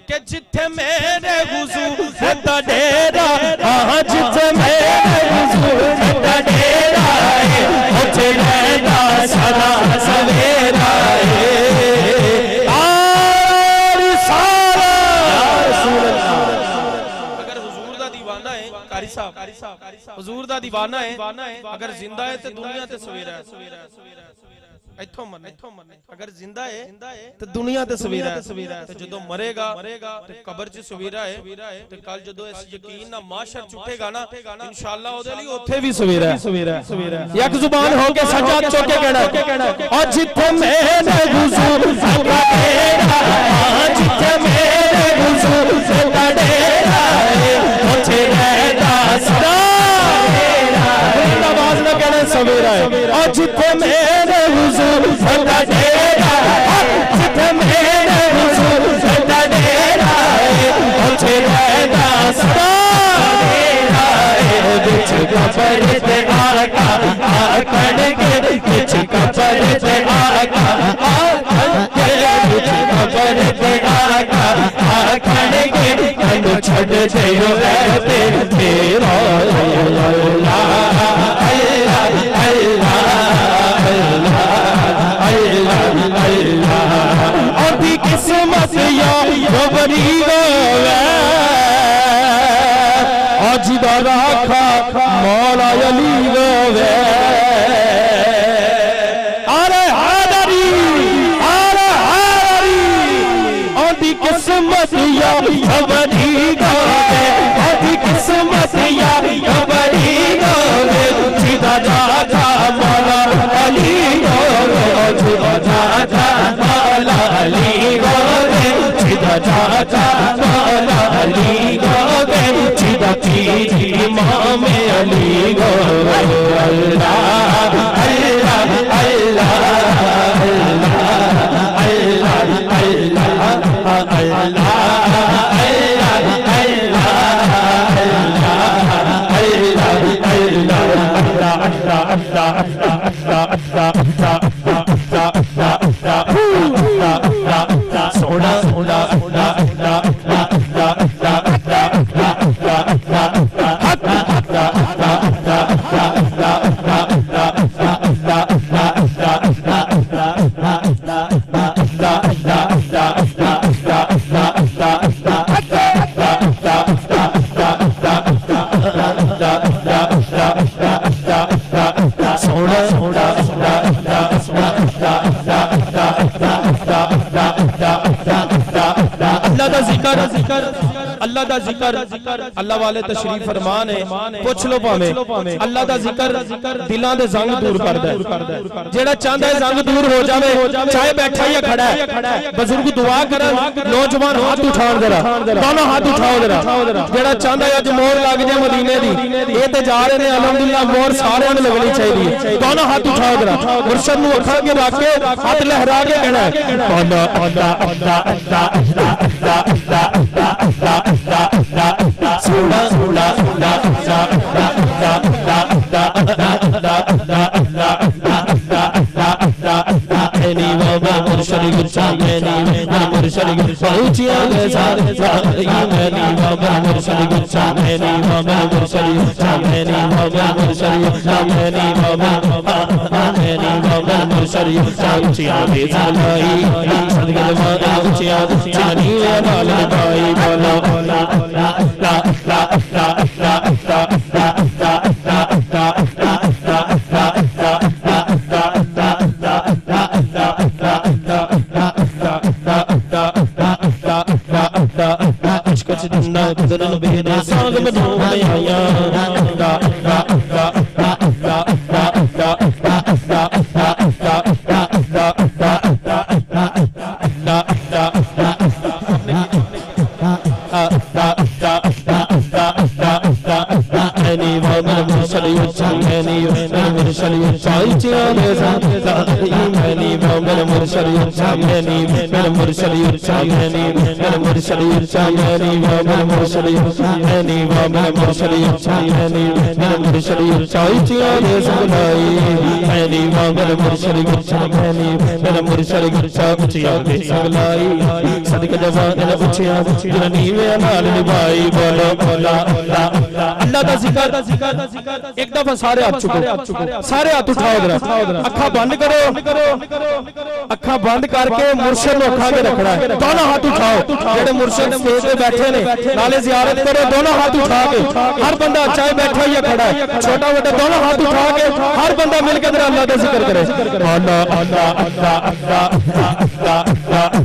کہ جتھے میرے حضور دا ڈیرا ہاں جتھے میرے حضور دا ڈیرا ہے اٹھے رہنا سدا سویرا ہے اور سارا رسول اللہ اگر حضور دا دیوانہ ہے قاری صاحب حضور دا دیوانہ ہے اگر زندہ ہے تو دنیا تے سویرا ہے ایتھوں من اگر زندہ ہے تو دنیا تے سویرا ہے تو جدو مرے گا تو قبر چ سویرا ہے تو کل جدو اس یقین نہ معاشر چھٹے گا نا انشاءاللہ او دے لئی اوتھے بھی سویرا ہے یک زبان ہو کے سجاد چوکے کہنا اور جتھے میرے حضور دا ڈیرا جتھے میرے حضور دا ڈیرا اوتھے رہدا سدا آواز نہ کہنا سویرا ہے اور جتھے میرے حضور دا ڈیرا جتھے میرے حضور دا ڈیرا اوتھے رہدا سدا بچ قبر تے آقا آکھن کے بچ قبر تے آقا آکھن کے بچ قبر تے آقا آکھن کے کنو چھڈ دیو اے تیرا ابھی قسمت یا گوری گوے آج دا راکھا مولا علی گوے آرے حیدری ابھی قسمت یا گوری گوے ابھی قسمت یا گوری گوے جدا راکھا مولا علی گوے جدا راکھا مولا علی گوے جدا راکھا مولا علی گوے جدا کی امام علی گوے اللہ اللہ اللہ اللہ دا ذکر اللہ والے تشریف فرمان ہے پوچھ لو پاویں اللہ دا ذکر دلاں دے زنگ دور کردا ہے جیڑا چاہندا ہے زنگ دور ہو جاوے چاہے بیٹھا یا کھڑا ہے بزرگ دعا کرن نوجوان ہاتھ اٹھاؤ ذرا دونوں ہاتھ اٹھاؤ ذرا جیڑا چاہندا ہے اج مہر لگ جائے مدینے دی اے تے جا رہے نے الحمدللہ مہر سارے نوں لگنی چاہیے دونوں ہاتھ اٹھاؤ ذرا مرشد نوں اکھاں کے رکھ کے ہاتھ لہرا کے کہنا ہے اللہ اللہ اللہ اللہ سونا سونا سونا اینی بابا مرشد گچا اینی مرشد گچا اونچیاں دے سارے سارے اینی بابا مرشد گچا اینی بابا مرشد گچا اینی بابا مرشد گچا اینی بابا اینی بابا مرشد گچا اونچیاں دے سارے صدقے ماں اونچیاں چانی وال بھائی بولا لا لا لا لا لا کچھ دن گزرن بے سانگ بنو آیا مرشد چاہیے میں مرشد چاہیے میرا مرشد چاہیے میرا مرشد چاہیے میرا مرشد چاہیے میرا مرشد چاہیے میرا مرشد چاہیے سگلائی میرا مرشد چاہیے میرا مرشد چاہیے سگلائی صدق جوان اچھیا جنی میں نال نبائی بولو بولا اللہ دا ذکر ایک دفعہ سارے ہاتھ چکو سارے ہاتھ اٹھاؤ ذرا اکھا بند کرو اکھا بند کر کے مرشد نو اکھا کے رکھنا ہے دونوں ہاتھ اٹھاؤ جڑے مرشد سٹیج پہ بیٹھے نے نالے زیارت کرو دونوں ہاتھ اٹھا کے ہر بندہ چاہے بیٹھا یا کھڑا ہے چھوٹا بڑا دونوں ہاتھ اٹھا کے ہر بندہ مل کے ذرا اللہ کا ذکر کرے اللہ اللہ اللہ اللہ اللہ